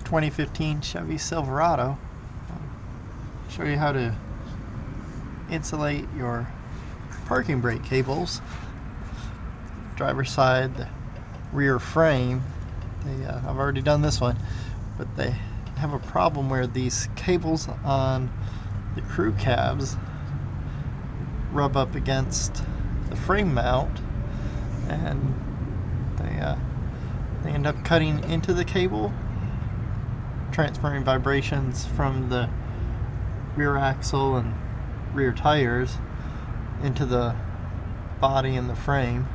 2015 Chevy Silverado. I'll show you how to insulate your parking brake cables, driver's side, the rear frame. I've already done this one, but they have a problem where these cables on the crew cabs rub up against the frame mount, and they end up cutting into the cable, transferring vibrations from the rear axle and rear tires into the body and the frame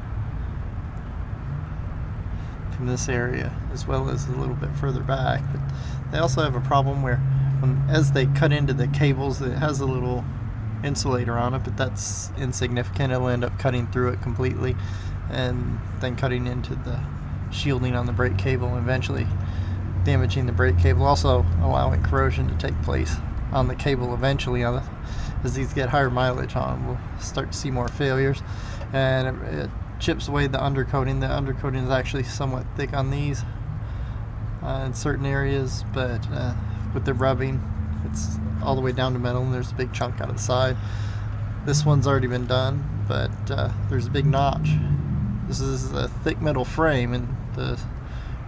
from this area, as well as a little bit further back. But they also have a problem where as they cut into the cables, it has a little insulator on it, but that's insignificant. It'll end up cutting through it completely and then cutting into the shielding on the brake cable and eventually damaging the brake cable, also allowing corrosion to take place on the cable eventually. As these get higher mileage on, we'll start to see more failures, and it chips away the undercoating. The undercoating is actually somewhat thick on these in certain areas, but with the rubbing, it's all the way down to metal, and there's a big chunk out of the side. This one's already been done, but there's a big notch. This is a thick metal frame, and the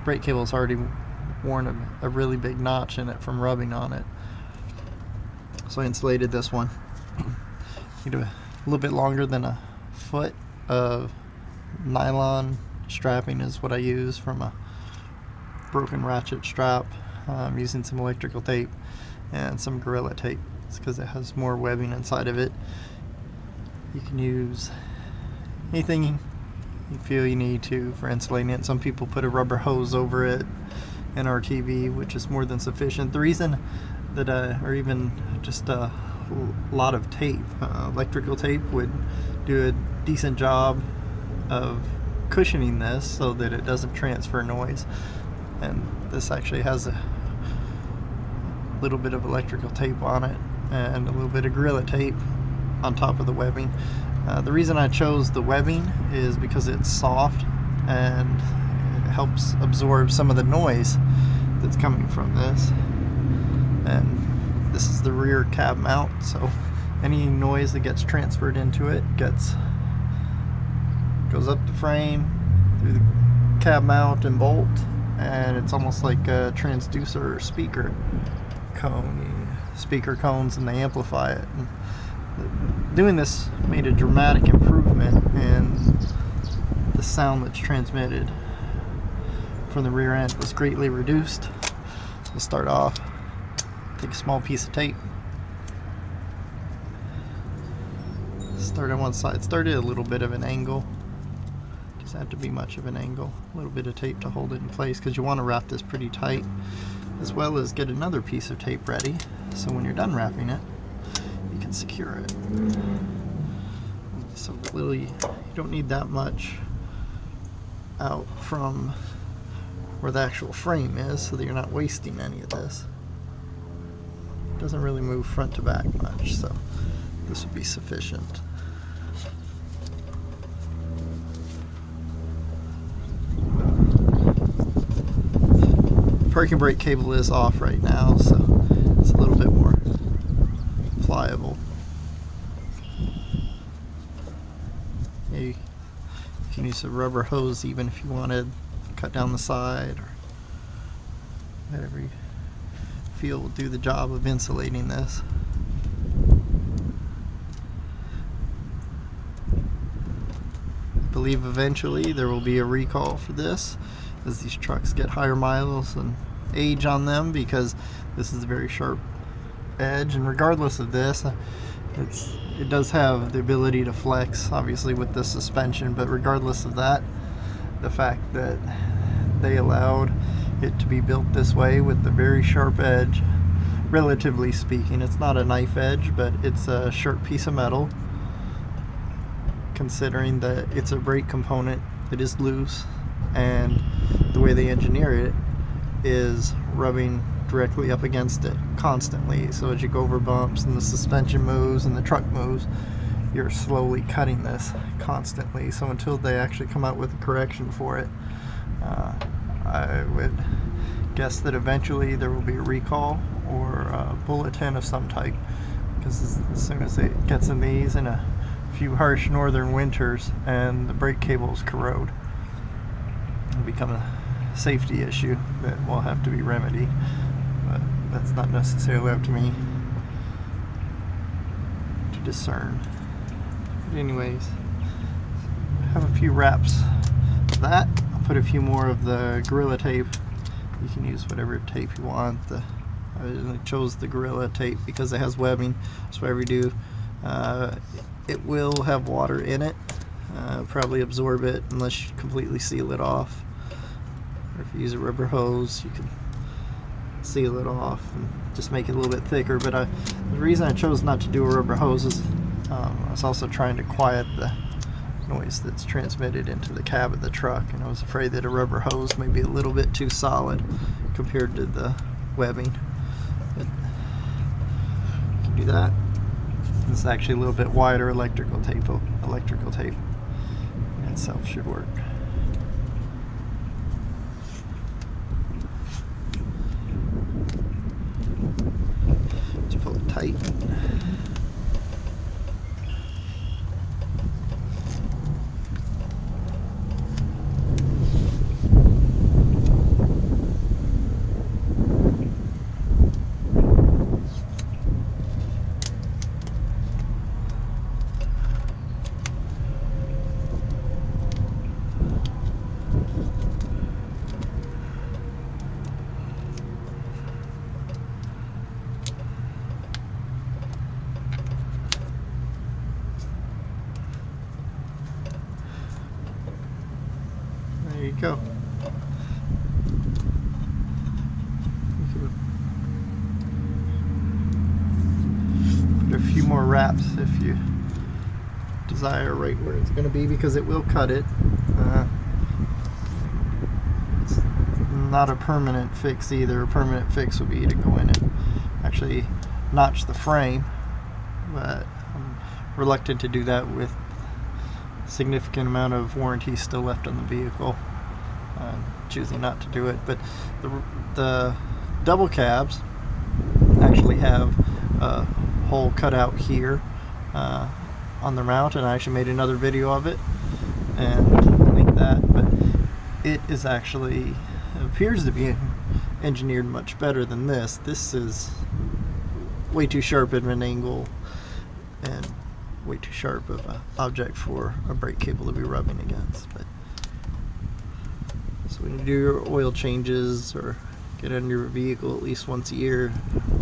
brake cable's already worn a really big notch in it from rubbing on it. So I insulated this one. Need a little bit longer than a foot of nylon strapping is what I use from a broken ratchet strap. I'm using some electrical tape and some Gorilla tape. It's because it has more webbing inside of it. You can use anything you feel you need to for insulating it. Some people put a rubber hose over it, an RTV, which is more than sufficient. The reason that or even just a lot of tape, electrical tape, would do a decent job of cushioning this so that it doesn't transfer noise. And this actually has a little bit of electrical tape on it and a little bit of Gorilla tape on top of the webbing. The reason I chose the webbing is because it's soft and it helps absorb some of the noise that's coming from this. And this is the rear cab mount, so any noise that gets transferred into it goes up the frame through the cab mount and bolt, and it's almost like a transducer or speaker cone. Speaker cones, and they amplify it. And doing this made a dramatic improvement in the sound that's transmitted from the rear end. Was greatly reduced. So we'll start off, take a small piece of tape, start on one side. Start at a little bit of an angle. Doesn't have to be much of an angle. A little bit of tape to hold it in place, because you want to wrap this pretty tight, as well as get another piece of tape ready so when you're done wrapping it, you can secure it. So really, you don't need that much out from where the actual frame is, so that you're not wasting any of this. It doesn't really move front to back much, so this would be sufficient. Parking brake cable is off right now, so it's a little bit more pliable. You can use a rubber hose even if you wanted, cut down the side, or whatever you feel will do the job of insulating this. I believe eventually there will be a recall for this as these trucks get higher miles and age on them, because this is a very sharp edge. And regardless of this, it does have the ability to flex, obviously, with the suspension, but regardless of that, the fact that they allowed it to be built this way with the very sharp edge, relatively speaking, it's not a knife edge, but it's a sharp piece of metal, considering that it's a brake component, it is loose, and the way they engineer it is rubbing directly up against it constantly. So as you go over bumps and the suspension moves and the truck moves, you're slowly cutting this constantly. So until they actually come out with a correction for it, I would guess that eventually there will be a recall or a bulletin of some type, because as soon as it gets in these in a few harsh northern winters and the brake cables corrode, it'll become a safety issue that will have to be remedied. But that's not necessarily up to me to discern. But anyways, I have a few wraps of that. I'll put a few more of the Gorilla tape. You can use whatever tape you want. I chose the Gorilla tape because it has webbing. That's why we do. It will have water in it. Probably absorb it unless you completely seal it off. Or if you use a rubber hose, you can seal it off and just make it a little bit thicker. But the reason I chose not to do a rubber hose is I was also trying to quiet the noise that's transmitted into the cab of the truck, and I was afraid that a rubber hose may be a little bit too solid compared to the webbing. But you can do that. This is actually a little bit wider electrical tape. That itself should work. Just pull it tight. There you go. Put a few more wraps if you desire, right where it's going to be, because it will cut it. It's not a permanent fix either. A permanent fix would be to go in and actually notch the frame, but I'm reluctant to do that with significant amount of warranty still left on the vehicle. Choosing not to do it. But the double cabs actually have a hole cut out here on the mount, and I actually made another video of it and link that. But it is actually, it appears to be engineered much better than this. This is way too sharp of an angle and way too sharp of an object for a brake cable to be rubbing against. But so when you do your oil changes or get under your vehicle at least once a year,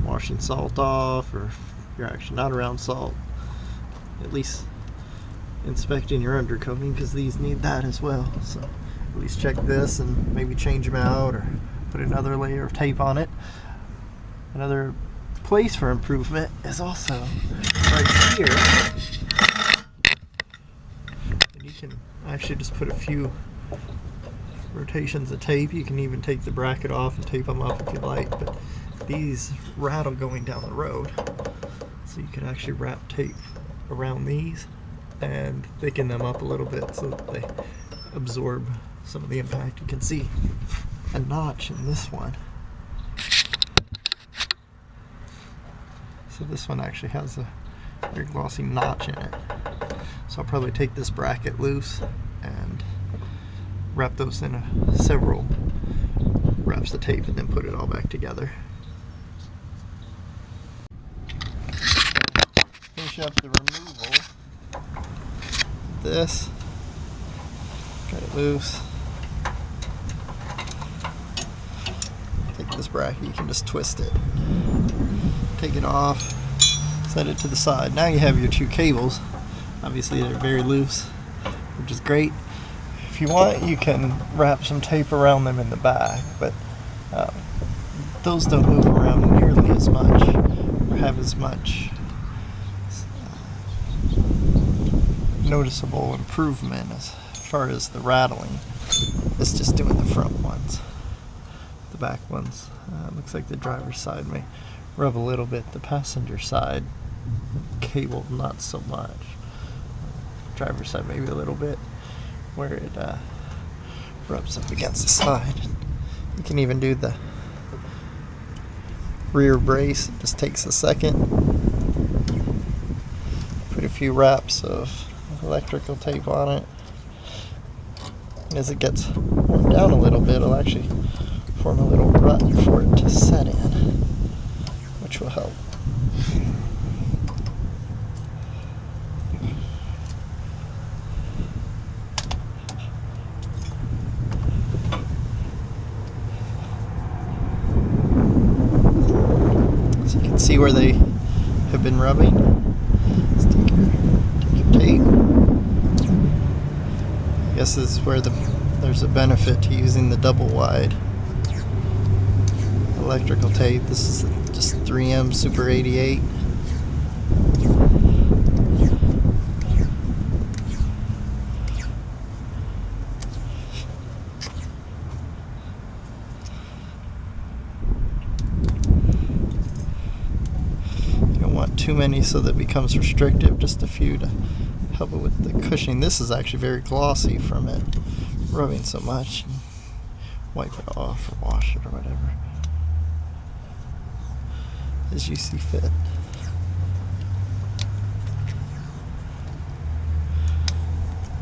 washing salt off, or if you're actually not around salt, at least inspecting your undercoating, because these need that as well. So at least check this and maybe change them out or put another layer of tape on it. Another place for improvement is also right here. And you can actually just put a few rotations of tape. You can even take the bracket off and tape them up if you like, but these rattle going down the road, so you can actually wrap tape around these and thicken them up a little bit so that they absorb some of the impact. You can see a notch in this one. So this one actually has a very glossy notch in it. So I'll probably take this bracket loose and wrap those in several wraps of tape and then put it all back together. Finish up the removal. This, got it loose. Take this bracket, you can just twist it. Take it off, set it to the side. Now you have your two cables. Obviously they're very loose, which is great. If you want, you can wrap some tape around them in the back, but those don't move around nearly as much or have as much noticeable improvement as far as the rattling. It's just doing the front ones. The back ones, looks like the driver's side may rub a little bit. The passenger side cable, not so much. Driver's side maybe a little bit, where it rubs up against the side. You can even do the rear brace. It just takes a second. Put a few wraps of electrical tape on it. And as it gets worn down a little bit, it'll actually form a little rut for it to set in, which will help. So you can see where they have been rubbing. Let's take your tape. I guess this is where there's a benefit to using the double wide electrical tape. This is just 3M Super 88. You don't want too many so that it becomes restrictive, just a few to help it with the cushioning. This is actually very glossy from it rubbing so much. Wipe it off or wash it or whatever as you see fit.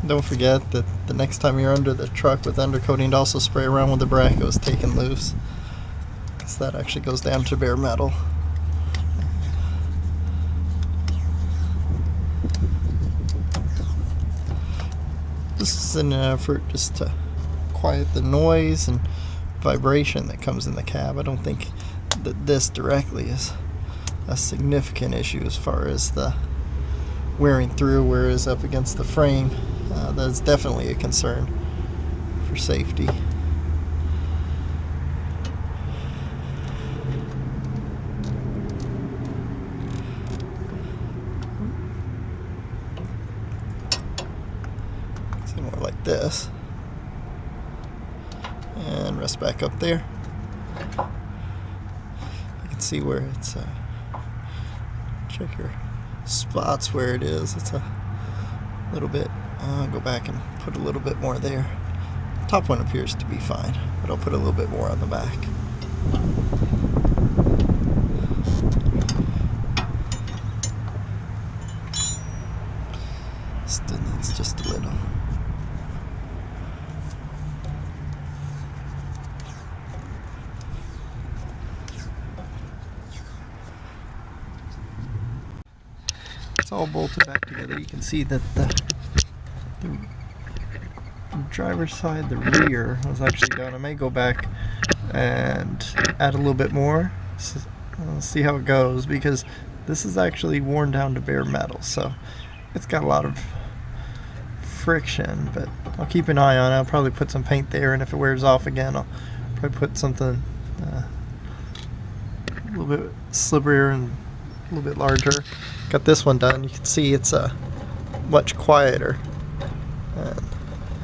Don't forget that the next time you're under the truck with undercoating, to also spray around with the brackets taken loose, because that actually goes down to bare metal. This is in an effort just to quiet the noise and vibration that comes in the cab. I don't think that this directly is a significant issue as far as the wearing through, whereas up against the frame, that's definitely a concern for safety. See, more like this, and rest back up there. You can see where it's check your spots where it is. It's a little bit, go back and put a little bit more there. Top one appears to be fine, but I'll put a little bit more on the back. Still needs just a little. It's all bolted back together. You can see that the driver's side, the rear, was actually done. I may go back and add a little bit more. So we'll see how it goes, because this is actually worn down to bare metal, so it's got a lot of friction, but I'll keep an eye on it. I'll probably put some paint there, and if it wears off again, I'll probably put something a little bit slipperier and a little bit larger. Got this one done. You can see it's much quieter, and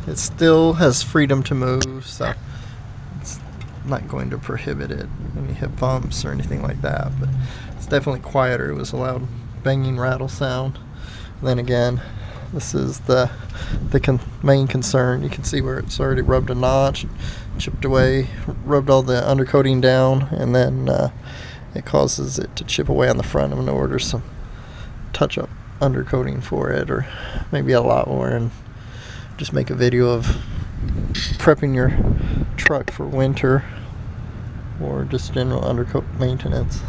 it still has freedom to move, so it's not going to prohibit it when you hit bumps or anything like that, but it's definitely quieter. It was a loud banging rattle sound. And then again, this is the main concern. You can see where it's already rubbed a notch, chipped away, rubbed all the undercoating down, and then it causes it to chip away on the front. I'm going to order some touch-up undercoating for it, or maybe a lot more, and just make a video of prepping your truck for winter or just general undercoat maintenance.